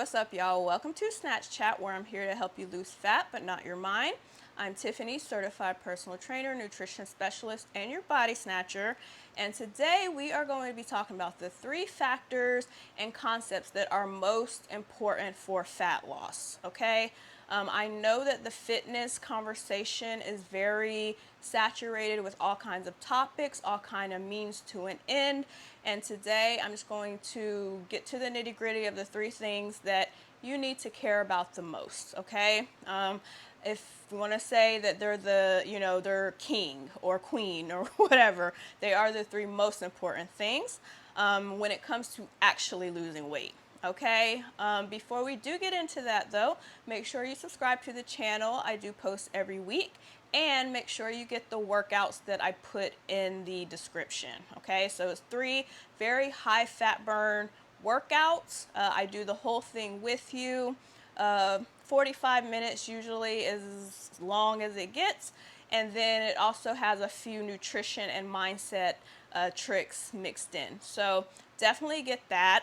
what's up, y'all? Welcome to Snatch Chat, where I'm here to help you lose fat, but not your mind. I'm Tiffany, certified personal trainer, nutrition specialist, and your body snatcher. And today we are going to be talking about the 3 factors and concepts that are most important for fat loss, okay? I know that the fitness conversation is very saturated with all kinds of topics, all kind of means to an end. And today I'm just going to get to the nitty gritty of the 3 things that you need to care about the most, okay? If you want to say that they're they're king or queen or whatever, they are the 3 most important things when it comes to actually losing weight. Okay, before we do get into that though, make sure you subscribe to the channel. I do post every week, and make sure you get the workouts that I put in the description. Okay, so it's 3 very high fat burn workouts. I do the whole thing with you. 45 minutes usually is as long as it gets, and then it also has a few nutrition and mindset tricks mixed in. So definitely get that.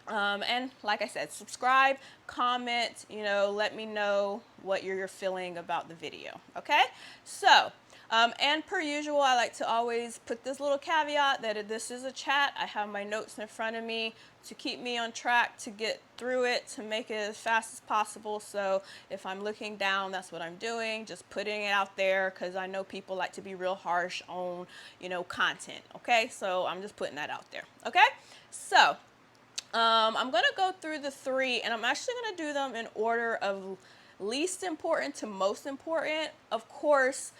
And like I said, subscribe, comment, let me know what you're feeling about the video, okay? So, and per usual, I like to always put this little caveat that this is a chat. I have my notes in front of me to keep me on track, to get through it, to make it as fast as possible. So if I'm looking down, that's what I'm doing, just putting it out there, because I know people like to be real harsh on, content, okay? So I'm just putting that out there, okay? So, I'm going to go through the 3, and I'm actually going to do them in order of least important to most important. Of course,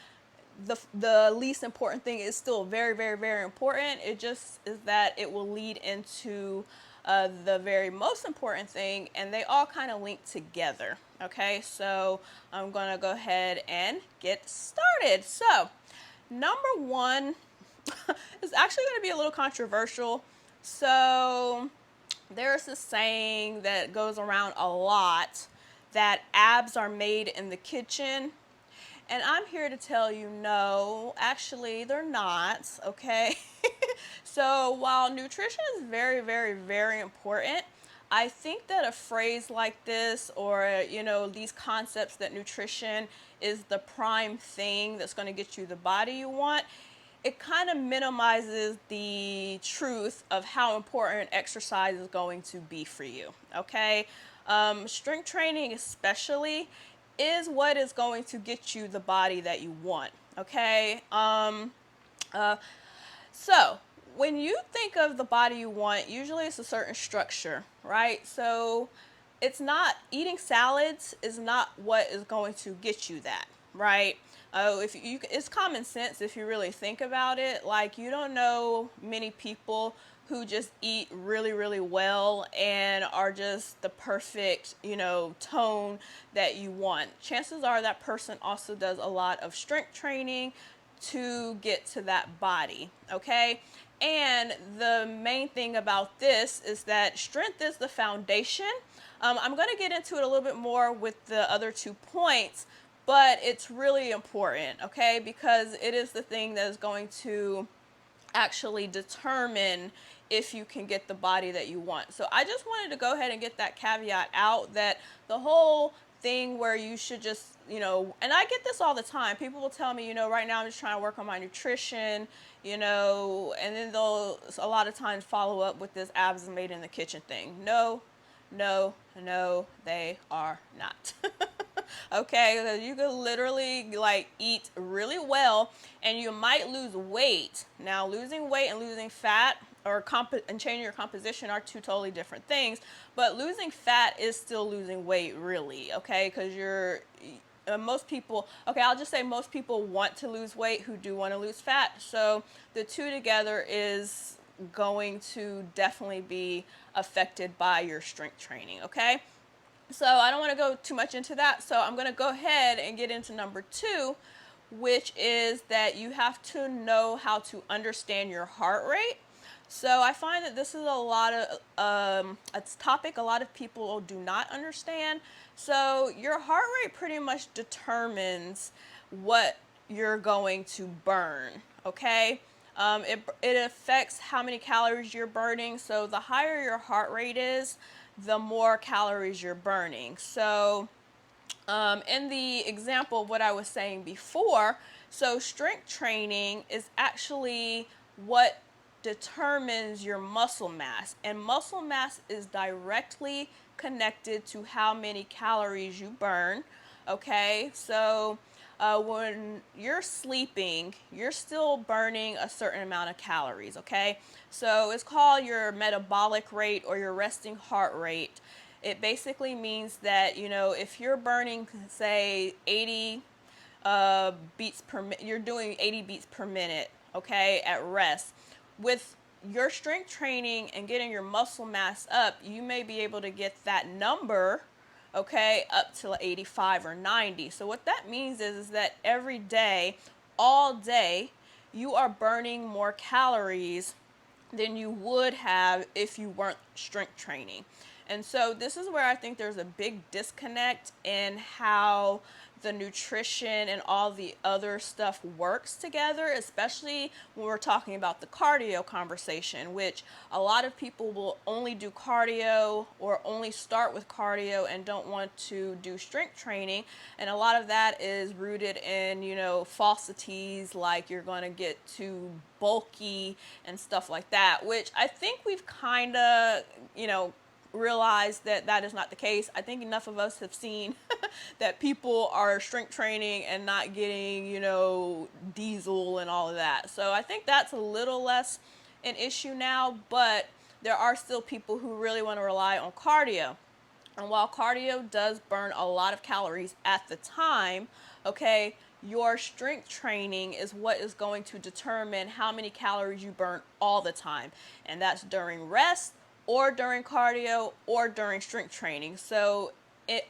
the least important thing is still very, very, very important. It just is that it will lead into the very most important thing, and they all kind of link together. Okay, so I'm going to go ahead and get started. So, number 1 is actually going to be a little controversial. So, there's this saying that goes around a lot that abs are made in the kitchen. And I'm here to tell you, no, actually they're not, okay? So while nutrition is very, very, very important, I think that a phrase like this, or, these concepts that nutrition is the prime thing that's going to get you the body you want, it kind of minimizes the truth of how important exercise is going to be for you, okay? Strength training especially is what is going to get you the body that you want, okay? So when you think of the body you want, usually it's a certain structure, right? So it's not, eating salads is not what is going to get you that, right? It's common sense if you really think about it. Like, you don't know many people who just eat really, really well and are just the perfect, tone that you want. Chances are that person also does a lot of strength training to get to that body, okay? And the main thing about this is that strength is the foundation. I'm going to get into it a little bit more with the other 2 points, but it's really important, okay? Because it is the thing that is going to actually determine if you can get the body that you want. So I just wanted to go ahead and get that caveat out, that the whole thing where you should just, and I get this all the time. People will tell me, right now I'm just trying to work on my nutrition, and then they'll a lot of times follow up with this abs made in the kitchen thing. No, no, no, they are not. Okay, you could literally eat really well and you might lose weight. Now, losing weight and losing fat and changing your composition are 2 totally different things, but losing fat is still losing weight, really, okay? Because most people, okay, I'll just say most people want to lose weight who do want to lose fat. So the 2 together is going to definitely be affected by your strength training, okay? So I don't want to go too much into that. So I'm going to go ahead and get into number 2, which is that you have to know how to understand your heart rate. So I find that this is a topic a lot of people do not understand. So your heart rate pretty much determines what you're going to burn, okay? It affects how many calories you're burning. So the higher your heart rate is, the more calories you're burning. So in the example of what I was saying before, so strength training is actually what determines your muscle mass, and muscle mass is directly connected to how many calories you burn. Okay, so when you're sleeping, you're still burning a certain amount of calories. Okay, so it's called your metabolic rate or your resting heart rate. It basically means that, if you're burning, say, 80 beats per minute, you're doing 80 beats per minute, okay, at rest. With your strength training and getting your muscle mass up, you may be able to get that number, okay, up to 85 or 90. So what that means is that every day, all day, you are burning more calories than you would have if you weren't strength training. And so this is where I think there's a big disconnect in how the nutrition and all the other stuff works together, especially when we're talking about the cardio conversation, which a lot of people will only do cardio or only start with cardio and don't want to do strength training. And a lot of that is rooted in, falsities like you're going to get too bulky and stuff like that, which I think we've kind of, realize that that is not the case. I think enough of us have seen that people are strength training and not getting, diesel and all of that. So I think that's a little less an issue now, but there are still people who really want to rely on cardio. And while cardio does burn a lot of calories at the time, okay, your strength training is what is going to determine how many calories you burn all the time. And that's during rest, or during cardio, or during strength training. So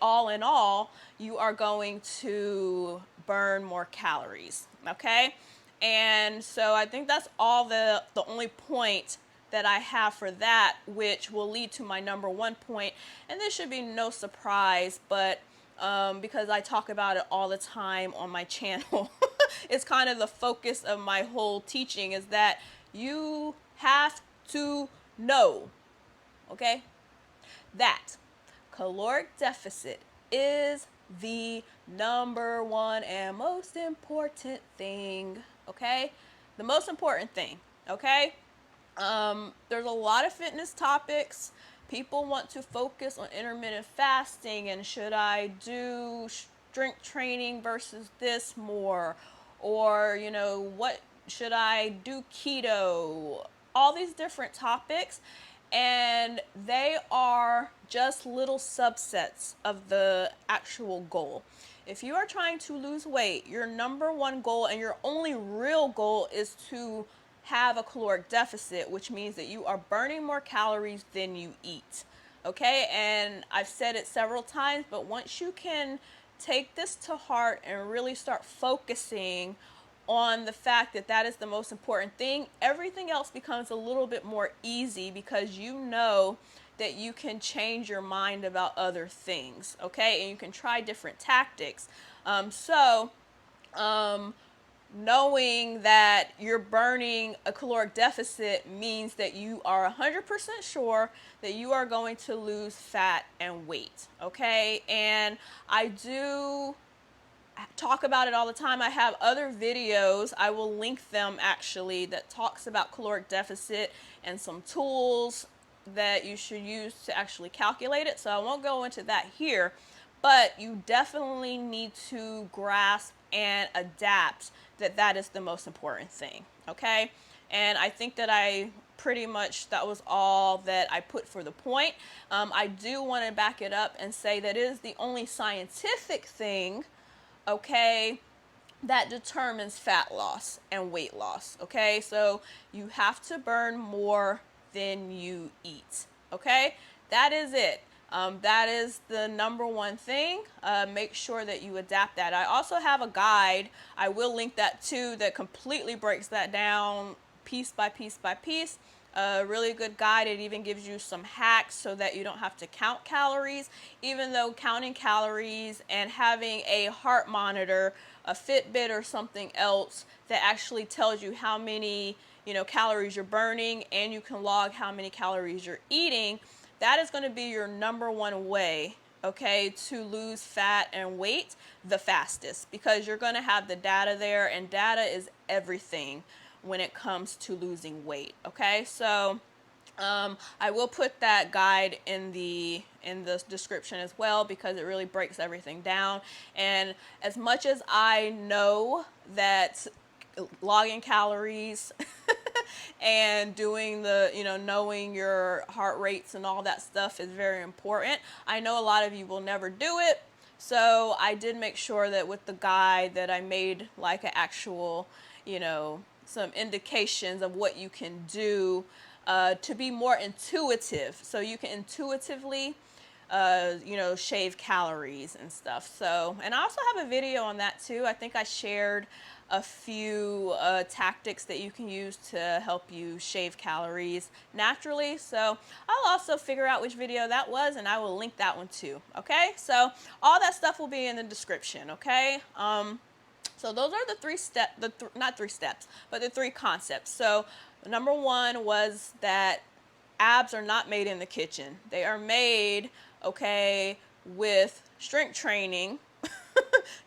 all in all, you are going to burn more calories, okay? And so I think that's all the only point that I have for that, which will lead to my number one point. And this should be no surprise, but because I talk about it all the time on my channel, it's kind of the focus of my whole teaching, is that you have to know, okay, that caloric deficit is the number one and most important thing, okay? The most important thing, okay? There's a lot of fitness topics. People want to focus on intermittent fasting and should I do strength training versus this more, or what should I do, keto, all these different topics, and they are just little subsets of the actual goal. If you are trying to lose weight, your number one goal and your only real goal is to have a caloric deficit, which means that you are burning more calories than you eat. Okay, and I've said it several times, but once you can take this to heart and really start focusing on the fact that that is the most important thing, everything else becomes a little bit more easy, because you know that you can change your mind about other things, okay? And you can try different tactics. Knowing that you're burning a caloric deficit means that you are 100% sure that you are going to lose fat and weight, okay? And I do talk about it all the time. I have other videos, I will link them actually, that talks about caloric deficit and some tools that you should use to actually calculate it. So I won't go into that here, but you definitely need to grasp and adapt that that is the most important thing, okay? And I think that that was all that I put for the point. I do want to back it up and say that it is the only scientific thing, okay, that determines fat loss and weight loss, okay? So you have to burn more than you eat, okay? That is it. That is the number one thing. Make sure that you adapt that. I also have a guide, I will link that too, that completely breaks that down piece by piece by piece. A really good guide. It even gives you some hacks so that you don't have to count calories, even though counting calories and having a heart monitor, a Fitbit or something else that actually tells you how many calories you're burning, and you can log how many calories you're eating, that is going to be your number one way, okay, to lose fat and weight the fastest, because you're going to have the data there, and data is everything when it comes to losing weight. Okay, so I will put that guide in the description as well, because it really breaks everything down. And as much as I know that logging calories and doing the, knowing your heart rates and all that stuff is very important, I know a lot of you will never do it. So I did make sure that with the guide that I made like an actual, some indications of what you can do to be more intuitive. So you can intuitively shave calories and stuff. So, and I also have a video on that too. I think I shared a few tactics that you can use to help you shave calories naturally. So I'll also figure out which video that was, and I will link that one too. Okay, so all that stuff will be in the description. Okay. So those are the not three steps, but the three concepts. So number one was that abs are not made in the kitchen. They are made, okay, with strength training.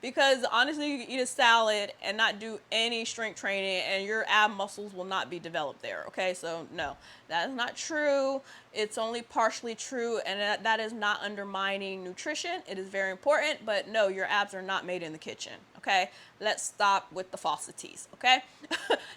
Because honestly, you can eat a salad and not do any strength training and your ab muscles will not be developed there. Okay, so no, that is not true. It's only partially true, and that is not undermining nutrition. It is very important, but no, your abs are not made in the kitchen. Okay, let's stop with the falsities. Okay.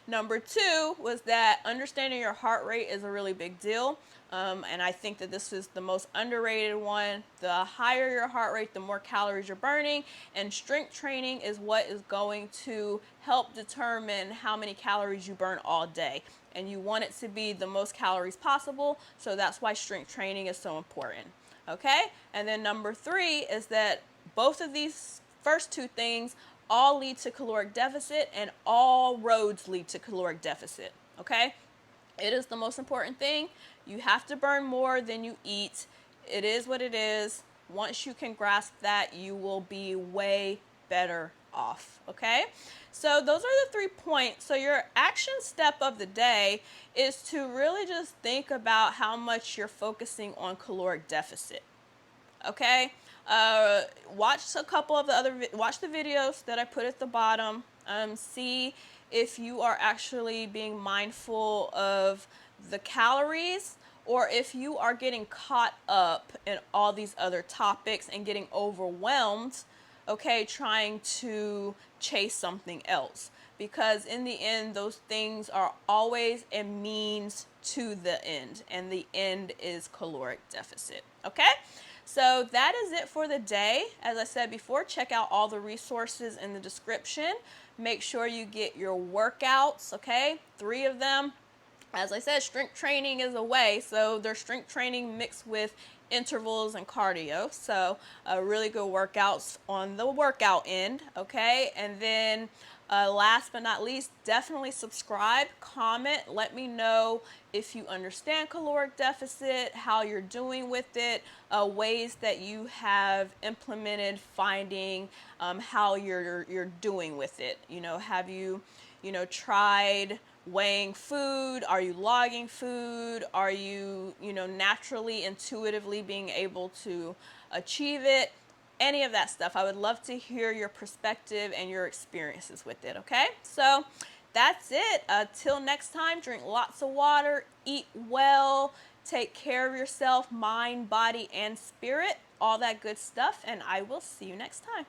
Number two was that understanding your heart rate is a really big deal. And I think that this is the most underrated one. The higher your heart rate, the more calories you're burning, and strength training is what is going to help determine how many calories you burn all day. And you want it to be the most calories possible, so that's why strength training is so important. Okay? And then number three is that both of these first two things all lead to caloric deficit, and all roads lead to caloric deficit. Okay? It is the most important thing. You have to burn more than you eat. It is what it is. Once you can grasp that, you will be way better off. Okay? So those are the 3 points. So your action step of the day is to really just think about how much you're focusing on caloric deficit. Okay? Watch a couple of watch the videos that I put at the bottom. See if you are actually being mindful of the calories, or if you are getting caught up in all these other topics and getting overwhelmed, okay, trying to chase something else. Because in the end, those things are always a means to the end, and the end is caloric deficit. Okay? So that is it for the day. As I said before, check out all the resources in the description. Make sure you get your workouts, okay? 3 of them. As I said, strength training is a way. So there's strength training mixed with intervals and cardio. So really good workouts on the workout end, okay? And then last but not least, definitely subscribe, comment, let me know if you understand caloric deficit, how you're doing with it, ways that you have implemented finding how you're doing with it. Have you, tried weighing food? Are you logging food? Are you, naturally, intuitively being able to achieve it? Any of that stuff. I would love to hear your perspective and your experiences with it, okay? So that's it. Till next time, drink lots of water, eat well, take care of yourself, mind, body, and spirit, all that good stuff, and I will see you next time.